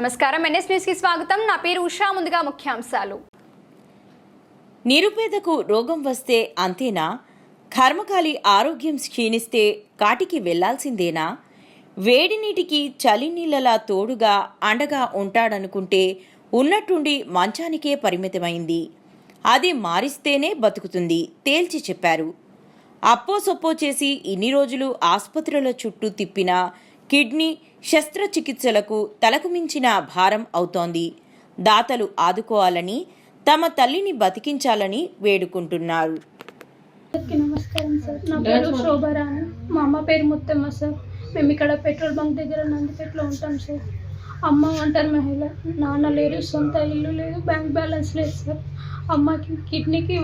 నమస్కారం, NS news కి స్వాగతం. నా పేరు ఉషా. ముందుగా ముఖ్యాంశాలు. నిరుపేదకు రోగం వస్తే అంతేనా? కర్మకాలి ఆరోగ్యం క్షీణిస్తే కాటికి వెళ్లాల్సిందేనా? వేడి నీటికి చలి నీళ్లలా తోడుగా అండగా ఉంటాడనుకుంటే ఉన్నట్టుండి మంచానికే పరిమితమైంది. అది మారిస్తేనే బతుకుతుంది తేల్చి చెప్పారు. అప్పో సొప్పో చేసి ఇన్ని రోజులు ఆసుపత్రుల చుట్టూ తిప్పిన కిడ్నీ శస్త్రచికిత్సలకు తలకు మించిన భారం అవుతోంది. దాతలు ఆదుకోవాలని, తమ తల్లిని బతికించాలని వేడుకుంటున్నారు. నమస్కారం సార్. నా పేరు శోభరాణి. మా అమ్మ పేరు ముత్తమ్మ సార్. మేము ఇక్కడ పెట్రోల్ బంక్ దగ్గర నందిపేటలో ఉంటాం సార్. అమ్మ ఒంటరి మహిళ, నాన్న లేరు, సొంత ఇల్లు లేదు, బ్యాంక్ బ్యాలెన్స్ లేదు సార్. అమ్మకి కిడ్నీకి